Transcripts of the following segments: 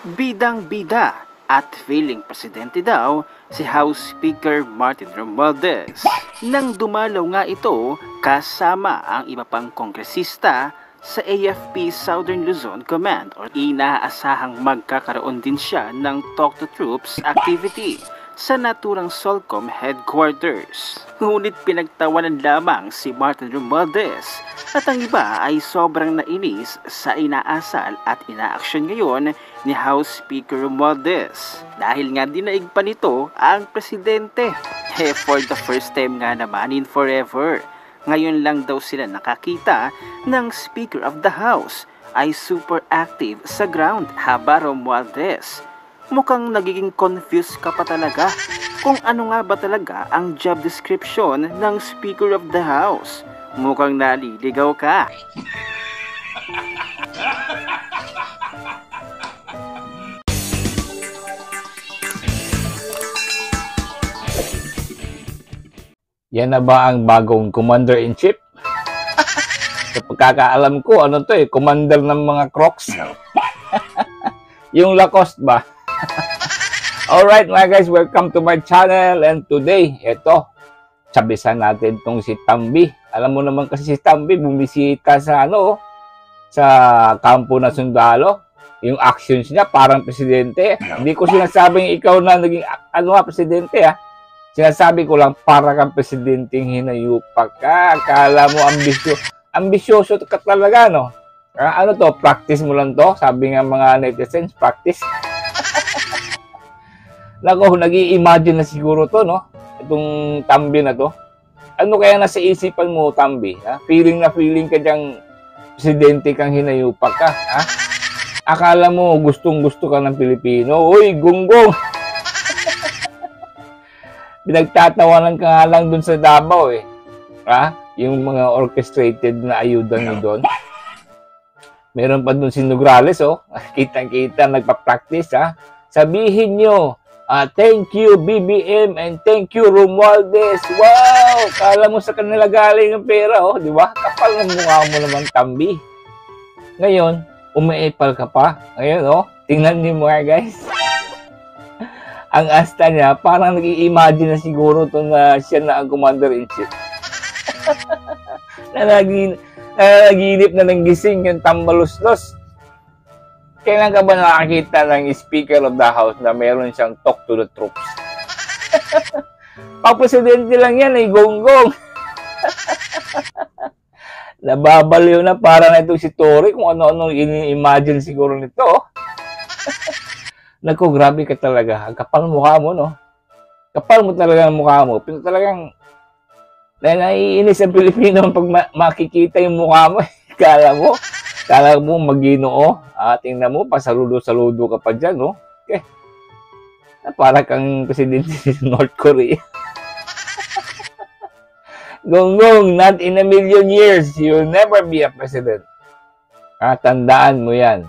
Bidang-bida at feeling presidente daw si House Speaker Martin Romualdez. Nang dumalaw nga ito kasama ang iba pang kongresista sa AFP Southern Luzon Command or inaasahang magkakaroon din siya ng Talk to Troops activity sa naturang Solcom headquarters. Ngunit pinagtawanan lamang si Martin Romualdez at ang iba ay sobrang nainis sa inaasal at inaaksyon ngayon ni House Speaker Romualdez. Dahil nga dinaig pa nito ang presidente. For the first time nga naman in forever. Ngayon lang daw sila nakakita ng Speaker of the House ay super active sa ground haba Romualdez. Mukhang nagiging confused ka pa talaga kung ano nga ba talaga ang job description ng Speaker of the House. Mukhang naliligaw ka. Yan na ba ang bagong Commander-in-Chief? Sa pagkakaalam ko, ano to Commander ng mga Crocs. Yung Lacoste ba? Alright mga guys, welcome to my channel. And today, eto, sabisan natin tong si Tambi. Alam mo naman kasi si Tambi, bumisita sa sa kampo na sundalo. Yung actions niya, parang presidente. Hindi ko sinasabing ikaw na naging, presidente Sinasabi ko lang, para kang presidenteng hinayupak ka. Akala mo ambisyoso ka talaga, no? Ano to? Practice mo lang to? Sabi nga mga netizens, practice. Nako, nag-i-imagine na siguro to, no? Itong Tambi na to. Ano kaya nasa isipan mo, Tambi? Feeling na feeling ka diyang presidente kang hinayupak ka, Akala mo gustong-gusto ka ng Pilipino. Uy, gunggong! Pinagtatawanan ka nga lang dun sa Davao, Yung mga orchestrated na ayuda nyo doon. Meron pa dun si Nograles, Kitang-kita, nagpa-practice, Sabihin nyo, thank you BBM and thank you Romualdez. Wow! Kala mo sa kanila galing ang pera, di ba? Kapal ng mukha mo naman, Tambi. Ngayon, umiipal ka pa. Ngayon, tingnan niyo mga guys. Ang asta niya, parang nag-i-imagine na siguro na siya na ang Commander-in-Chief. Naginip na ng gising yung tambaluslos. Kailan ka ba nakakita ng Speaker of the House na meron siyang talk to the troops? Pag-presidente lang yan, gonggong. Nababaliw na para na itong si Tory kung ano-ano ini-imagine siguro nito. Naku, grabe ka talaga. Ang kapal mukha mo, no? Kapal mo talaga ang mukha mo. Pero talagang naiinis ang Pilipino pag makikita yung mukha mo. Kala mo Maginoo. Tingnan mo, pasaludo-saludo ka pa dyan, no? Para kang presidente ng North Korea. Gonggong, not in a million years. You'll never be a president. Tandaan mo yan.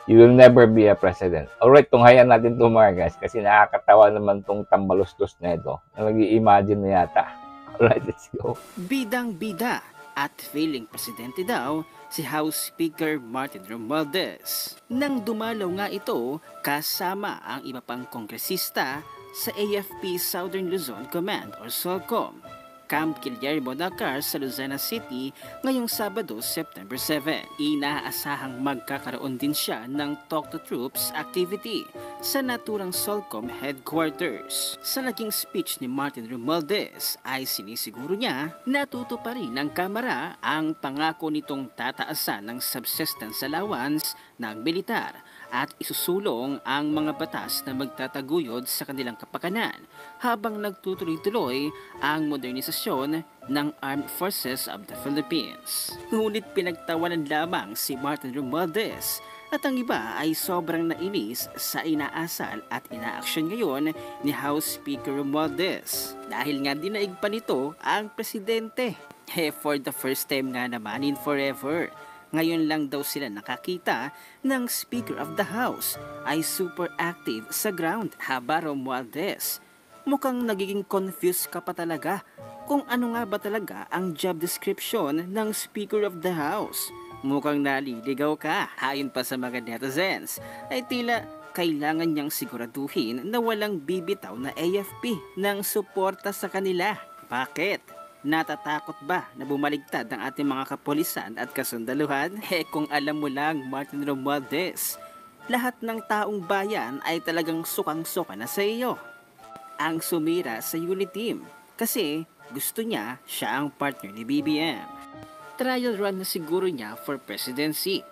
You will never be a president. Alright, tunghayan natin ito mga guys. Kasi nakakatawa naman tong tambalustos na ito. Nag-i-imagine na yata. Alright, let's go. Bidang-bida at feeling presidente daw si House Speaker Martin Romualdez. Nang dumalaw nga ito kasama ang iba pang kongresista sa AFP Southern Luzon Command or SOLCOM, Camp Guillermo Nakar sa Luzana City ngayong Sabado, September 7. Inaasahang magkakaroon din siya ng Talk to Troops activity sa naturang Solcom headquarters. Sa naging speech ni Martin Romualdez ay sinisiguro niya na tutuparin ng Kamara ang pangako nitong tataasan ng subsistence allowance ng militar at isusulong ang mga batas na magtataguyod sa kanilang kapakanan habang nagtutuloy-tuloy ang modernisasyon ng Armed Forces of the Philippines. Ngunit pinagtawanan lamang si Martin Romualdez at ang iba ay sobrang nainis sa inaasal at inaaksyon ngayon ni House Speaker Romualdez. Dahil nga dinaig pa nito ang presidente. For the first time nga naman in forever. Ngayon lang daw sila nakakita ng Speaker of the House ay super active sa ground haba Romualdez. Mukhang nagiging confused ka pa talaga kung ano nga ba talaga ang job description ng Speaker of the House. mukhang naliligaw ka. Ayon pa sa mga netizens, ay tila kailangan niyang siguraduhin na walang bibitaw na AFP ng suporta sa kanila. Bakit? Natatakot ba na bumaligtad ang ating mga kapulisan at kasundaluhan? Kung alam mo lang, Martin Romualdez, lahat ng taong bayan ay talagang sukang-suka na sa iyo. Ang sumira sa unit team kasi gusto niya siya ang partner ni BBM. Trial run na siguro niya for presidency.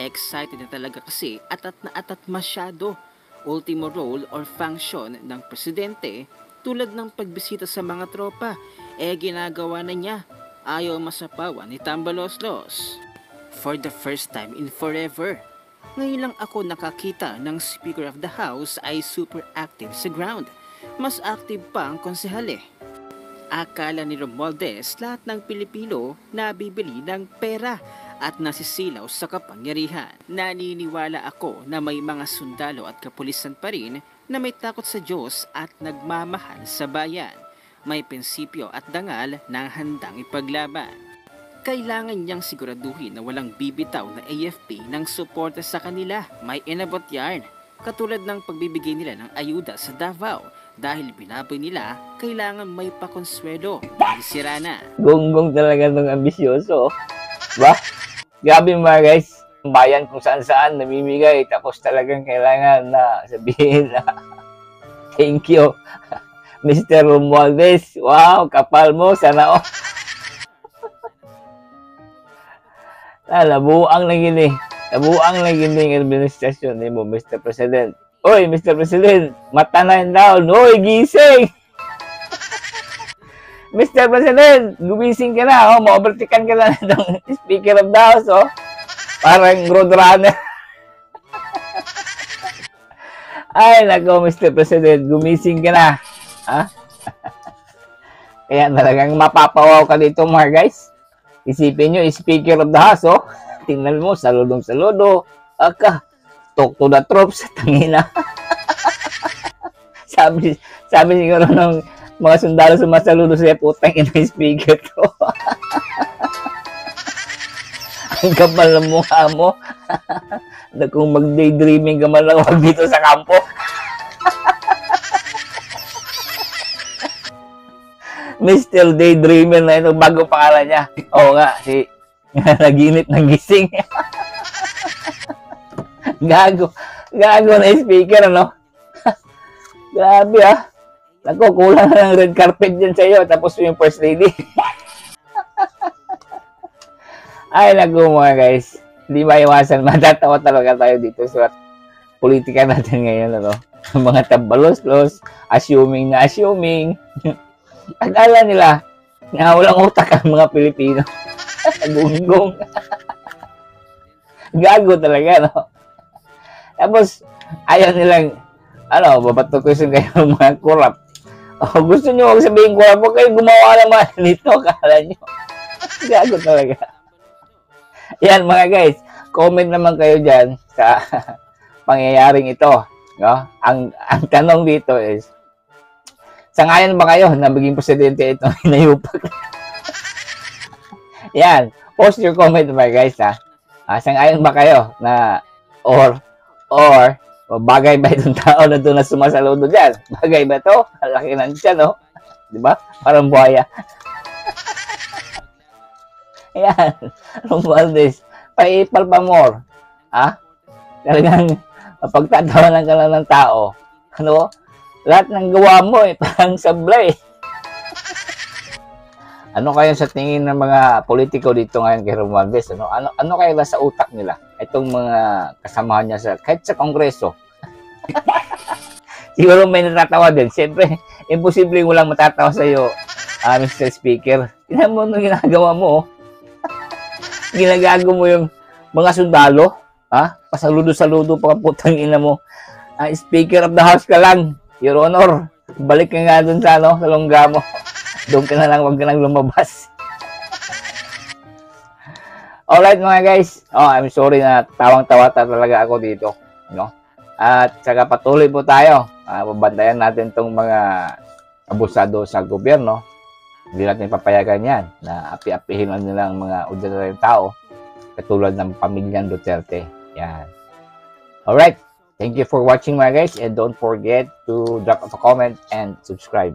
Excited na talaga kasi atat na atat masyado. Ultimo role or function ng presidente tulad ng pagbisita sa mga tropa, ginagawa na niya. Ayaw masapawan ni Tambaloslos. For the first time in forever, ngayon lang ako nakakita ng Speaker of the House ay super active sa ground. Mas active pa ang konsehal. Akala ni Romualdez lahat ng Pilipino nabibili ng pera at nasisilaw sa kapangyarihan. Naniniwala ako na may mga sundalo at kapulisan pa rin na may takot sa Diyos at nagmamahal sa bayan. May prinsipyo at dangal na handang ipaglaban. Kailangan niyang siguraduhin na walang bibitaw na AFP ng suporta sa kanila. May inabot yan, katulad ng pagbibigay nila ng ayuda sa Davao. Dahil binaboy nila, kailangan may pakonsuelo. Dahil sira na. Gonggong talaga ng ambisyoso. Ba? Grabe mga guys. Bayan kung saan-saan namimigay. Tapos talagang kailangan na sabihin na thank you, Mr. Romualdez. Wow, kapal mo. Sana nabuang na gini. Nabuang na gini ang administrasyon ni mo, Mr. President. Oy, Mr. President, mata na yun down. Oy, gising! Mr. President, gumising ka na. Oh, ma-overtikan ka na ng Speaker of the House. Oh. Parang roadrunner. Ay, nako, Mr. President, gumising ka na. Ha? Kaya talagang mapapawaw ka dito, mga guys. Isipin nyo, Speaker of the House. Oh. Tingnan mo, saludong-saludo. Aka. Talk to the troops, tangina. sabi siguro ng mga sundalo sumasaludo siya, putang ina yung speaker to. Ang kapal ng mukha mo. Na kung mag-daydreaming ka man lang, wag dito sa kampo. Mr. Daydreamer na ito, bago pangalan niya. Oo nga, si naginip ng gising. Gago na speaker, ano? Grabe, ah. Naku, kulang na ng red carpet dyan sa iyo. Tapos yung first lady. Ay, naku mga guys. Hindi maiwasan. Matatawa talaga tayo dito sa politika natin ngayon, ano? Mga tabalos-los, assuming na assuming. Akala nila na walang utak ang mga Pilipino. Gunggong. Gago talaga, no? Tapos, ayaw nilang, babatukusin kayo ng mga kurap. O, gusto nyo huwag sabihin kurap, huwag kayo gumawa naman nito, akala nyo. Gago talaga. Yan mga guys, comment naman kayo dyan sa pangyayaring ito. No? Ang tanong dito is, sangayon ba kayo na maging presidente itong hinayupak? Yan, post your comment mga guys, ha. Sangayon ba kayo na, or bagay ba itong tao na doon na sumasaludo dyan? Bagay ba ito? Laki ng tiyan, no? Diba? Parang buhaya. Ayan. Romualdez. Paipal pa more. Ha? Talagang pagtatawanan ka lang ng tao. Ano? Lahat ng gawa mo, parang sablay. Ano kaya sa tingin ng mga politiko dito ngayon kay Romualdez? Ano kaya sa utak nila? Itong mga kasamahan niya kahit sa Kongreso. Siguro may natatawa din. Siyempre, imposible walang matatawa sa iyo, Mr. Speaker. Tingnan mo nung ginagawa mo. Ginagago mo yung mga sundalo. Pasaludo-saludo pa, putang ina mo. Speaker of the House ka lang. Your Honor, balik ka nga dun sa longga mo. Doon ka na lang, wag ka nang lumabas. Alright mga guys, I'm sorry na tawang-tawa talaga ako dito, no? At saka patuloy po tayo. Babantayan natin tong mga abusado sa gobyerno. Hindi natin papayagan yan na api-apihin lang nilang mga ordinaryong tao. katulad ng pamilyang Duterte. Yan. Alright. Thank you for watching mga guys, and don't forget to drop a comment and subscribe.